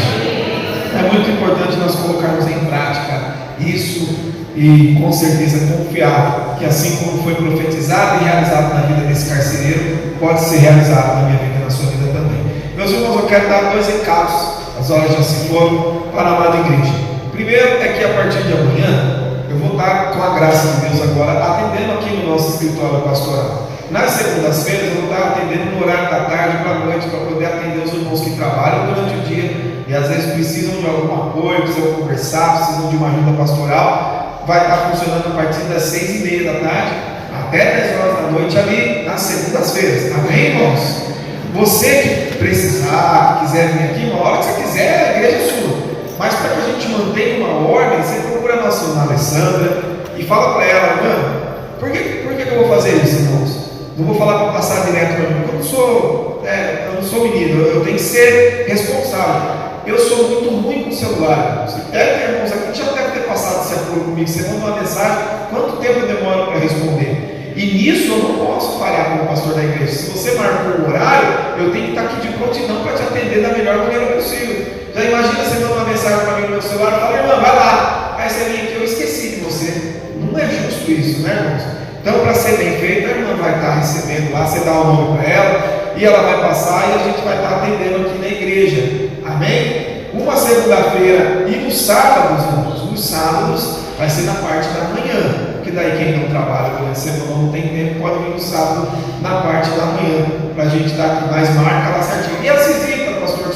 É muito importante nós colocarmos em prática isso e com certeza confiar que assim como foi profetizado e realizado na vida desse carcereiro, pode ser realizado na minha vida e na sua vida também. Meus irmãos, eu quero dar 2 recados, as horas já se foram, para a amada igreja. Primeiro é que a partir de amanhã eu vou estar, com a graça de Deus agora, atendendo aqui no nosso escritório pastoral. Nas segundas-feiras eu vou estar atendendo no horário da tarde para a noite, para poder atender os irmãos que trabalham durante o dia e às vezes precisam de algum apoio, precisam conversar, precisam de uma ajuda pastoral. Vai estar funcionando a partir das 6h30 da tarde até 10 horas da noite ali nas segundas-feiras. Amém, irmãos? Você que precisar, que quiser vir aqui, uma hora que você quiser, a igreja é sua. Mas para que a gente mantenha uma ordem, você procura a nossa irmã Alessandra e fala para ela: irmã, por que eu vou fazer isso, irmãos? Não vou falar para passar direto para mim, porque eu não sou menino, eu tenho que ser responsável. Eu sou muito ruim com o celular. Você pega, irmãos, aqui já deve ter passado esse apuro comigo. Você manda uma mensagem, quanto tempo eu demoro para responder? E nisso eu não posso falhar como pastor da igreja. Se você marcou o horário, eu tenho que estar aqui de prontidão para te atender da melhor maneira possível. Já imagina você manda uma mensagem para mim no meu celular e fala: irmã, vai lá. Aí você vem aqui, eu esqueci de você. Não é justo isso, né, irmãos? Então, para ser bem feito, a irmã vai estar recebendo lá, você dá o nome para ela e ela vai passar e a gente vai estar atendendo aqui na igreja. Amém? Uma segunda-feira e nos sábados, irmãos, nos sábados vai ser na parte da manhã, porque daí quem não trabalha durante a semana não tem tempo, pode vir no sábado na parte da manhã, para a gente estar aqui, mais marca lá certinho. E as visitas, pastor,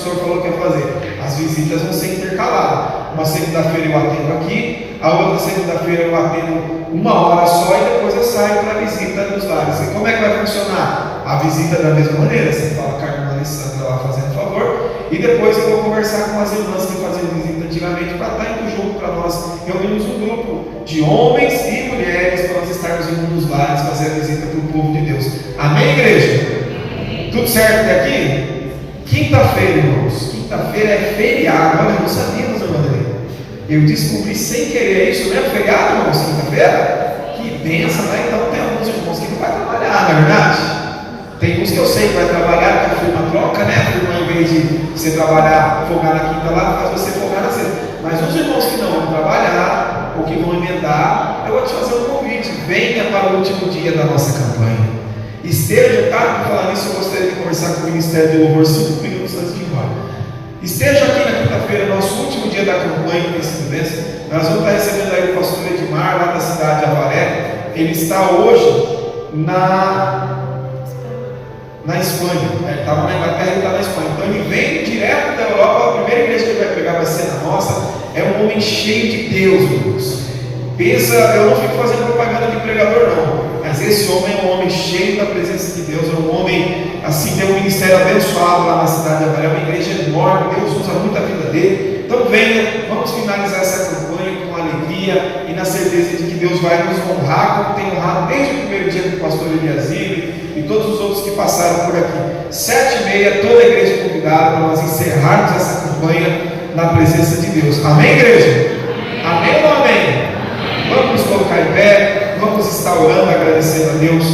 uma segunda-feira eu atendo aqui, a outra segunda-feira eu atendo 1 hora só e depois eu saio para a visita dos lares. E como é que vai funcionar? A visita da mesma maneira, você fala com a irmã Alessandra lá fazendo favor, e depois eu vou conversar com as irmãs que faziam visita antigamente para estar indo junto, para nós reunirmos um grupo de homens e mulheres para nós estarmos indo nos lares fazer a visita para o povo de Deus. Amém, igreja? Tudo certo até aqui? Quinta-feira, irmãos. Quinta-feira é feriado. Olha, eu não sabia, meus irmãos. Eu descobri sem querer isso mesmo, feriado, irmãos, quinta-feira. Que bênção, né? Então tem alguns irmãos que não vai trabalhar, não é verdade? Tem uns que eu sei que vai trabalhar, que a firma troca, né? A firma, em vez de você trabalhar, folgar na quinta lá, faz você folgar na sexta. Mas os irmãos que não vão trabalhar, ou que vão emendar, eu vou te fazer um convite. Venha para o último dia da nossa campanha. Esteja, para falar nisso, eu gostaria de conversar com o Ministério de Louvor 5 minutos antes de ir embora. Esteja aqui na quinta-feira, nosso último dia da campanha, que tem sido bênção. Nós vamos estar recebendo aí o pastor Edmar, lá da cidade de Avaré. Ele está hoje na Espanha. Ele estava na Inglaterra e está na Espanha. Então ele vem direto da Europa. A primeira igreja que ele vai pregar vai ser na nossa. É um homem cheio de Deus, irmãos. Pensa, eu não fico fazendo propaganda de pregador, não. Mas esse homem é um homem cheio da presença de Deus. É um homem, assim, tem um ministério abençoado lá na cidade de Avaré. É uma igreja enorme. Deus usa muito a vida dele. Então venha, vamos finalizar essa campanha com alegria e na certeza de que Deus vai nos honrar, como tem honrado desde o primeiro dia do pastor Eliasir e todos os outros que passaram por aqui. 7h30, toda a igreja convidada para nós encerrarmos essa campanha na presença de Deus. Amém, igreja? Amém ou não amém? Vamos nos colocar em pé, vamos estar orando, agradecendo a Deus.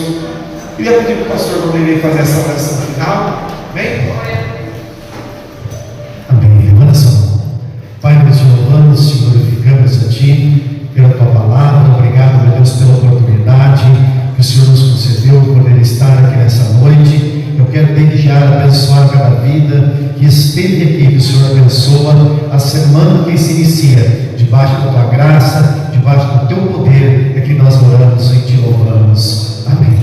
Queria pedir para o pastor Vanderlei fazer essa oração final. Amém? Amém. Oração. Pai, nós te louvamos, te glorificamos a Ti pela Tua palavra. Obrigado, meu Deus, pela oportunidade que o Senhor nos concedeu de poder estar aqui nessa noite. Eu quero desde já abençoar cada vida que esteve aqui, que o Senhor abençoa a semana que se inicia, debaixo da Tua graça, debaixo do Teu poder, é que nós oramos e Te louvamos. Amém.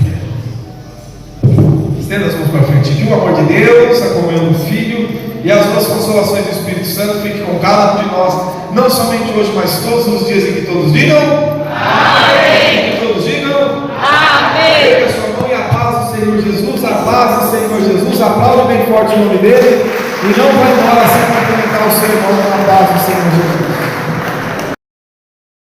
Estenda as mãos para frente. Que o amor de Deus, a comunhão do Filho e as duas consolações do Espírito Santo fiquem com cada um de nós, não somente hoje, mas todos os dias em que todos digam amém. Que todos digam amém. Pega a sua mão e a paz do Senhor Jesus, a paz do Senhor Jesus. Aplaude bem forte o nome dele e não vai embora sem cumprimentar o seu irmão com a paz do Senhor Jesus.